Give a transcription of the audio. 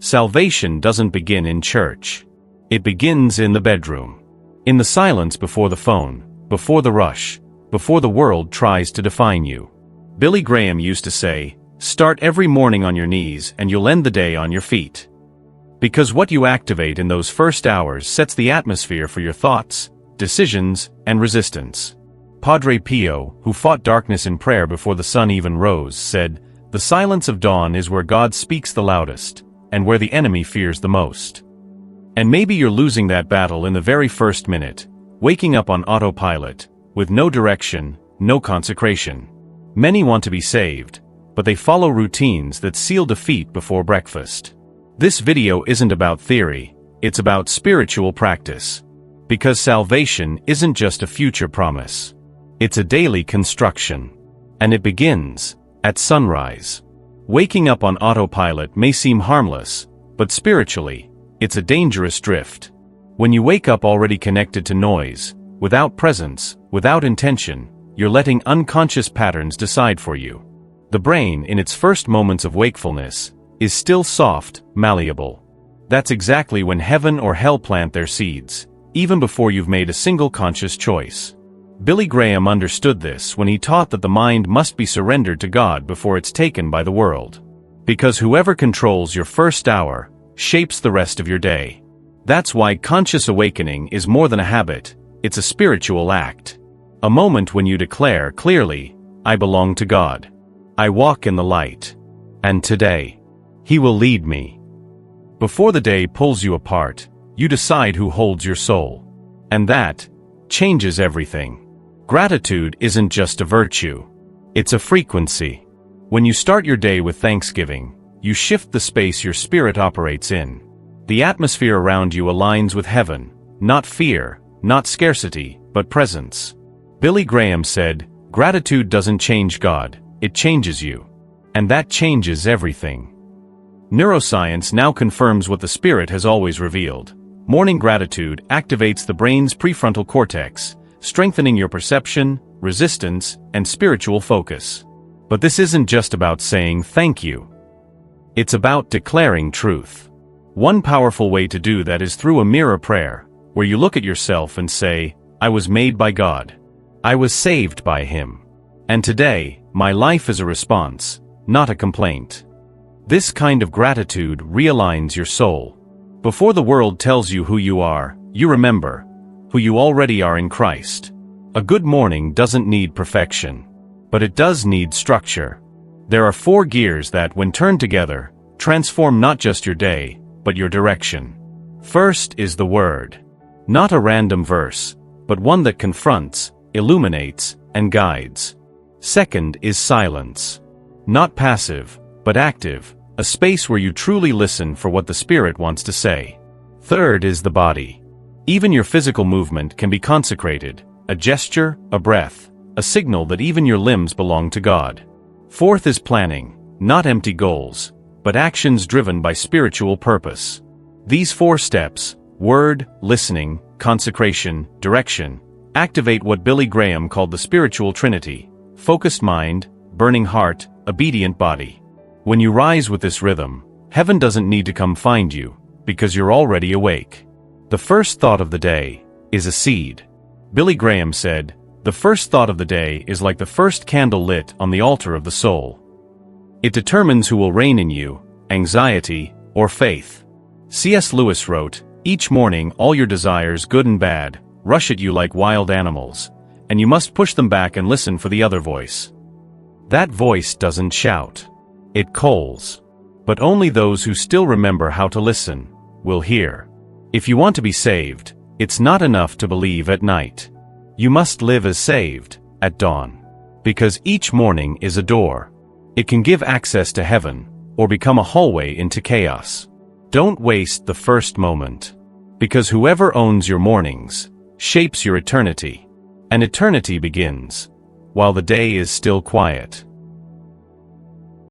salvation doesn't begin in church. It begins in the bedroom. In the silence before the phone, before the rush, before the world tries to define you. Billy Graham used to say, "Start every morning on your knees and you'll end the day on your feet." Because what you activate in those first hours sets the atmosphere for your thoughts, decisions, and resistance. Padre Pio, who fought darkness in prayer before the sun even rose, said, "The silence of dawn is where God speaks the loudest, and where the enemy fears the most." And maybe you're losing that battle in the very first minute, waking up on autopilot, with no direction, no consecration. Many want to be saved, but they follow routines that seal defeat before breakfast. This video isn't about theory, it's about spiritual practice. Because salvation isn't just a future promise. It's a daily construction. And it begins at sunrise. Waking up on autopilot may seem harmless, but spiritually, it's a dangerous drift. When you wake up already connected to noise, without presence, without intention, you're letting unconscious patterns decide for you. The brain, in its first moments of wakefulness, is still soft, malleable. That's exactly when heaven or hell plant their seeds, even before you've made a single conscious choice. Billy Graham understood this when he taught that the mind must be surrendered to God before it's taken by the world. Because whoever controls your first hour shapes the rest of your day. That's why conscious awakening is more than a habit, it's a spiritual act. A moment when you declare clearly, "I belong to God. I walk in the light. And today, He will lead me." Before the day pulls you apart, you decide who holds your soul. And that changes everything. Gratitude isn't just a virtue. It's a frequency. When you start your day with thanksgiving, you shift the space your spirit operates in. The atmosphere around you aligns with heaven, not fear, not scarcity, but presence. Billy Graham said, "Gratitude doesn't change God, it changes you." And that changes everything. Neuroscience now confirms what the Spirit has always revealed. Morning gratitude activates the brain's prefrontal cortex, strengthening your perception, resistance, and spiritual focus. But this isn't just about saying thank you. It's about declaring truth. One powerful way to do that is through a mirror prayer, where you look at yourself and say, "I was made by God. I was saved by Him. And today, my life is a response, not a complaint." This kind of gratitude realigns your soul. Before the world tells you who you are, you remember who you already are in Christ. A good morning doesn't need perfection, but it does need structure. There are 4 gears that, when turned together, transform not just your day, but your direction. First is the Word. Not a random verse, but one that confronts, illuminates, and guides. Second is silence. Not passive, but active, a space where you truly listen for what the Spirit wants to say. Third is the body. Even your physical movement can be consecrated, a gesture, a breath, a signal that even your limbs belong to God. Fourth is planning, not empty goals, but actions driven by spiritual purpose. These 4 steps, word, listening, consecration, direction, activate what Billy Graham called the spiritual trinity: focused mind, burning heart, obedient body. When you rise with this rhythm, heaven doesn't need to come find you, because you're already awake. The first thought of the day is a seed. Billy Graham said, "The first thought of the day is like the first candle lit on the altar of the soul. It determines who will reign in you, anxiety or faith." C.S. Lewis wrote, "Each morning all your desires, good and bad, rush at you like wild animals, and you must push them back and listen for the other voice. That voice doesn't shout. It calls. But only those who still remember how to listen will hear." If you want to be saved, it's not enough to believe at night. You must live as saved at dawn. Because each morning is a door. It can give access to heaven, or become a hallway into chaos. Don't waste the first moment. Because whoever owns your mornings shapes your eternity. And eternity begins while the day is still quiet.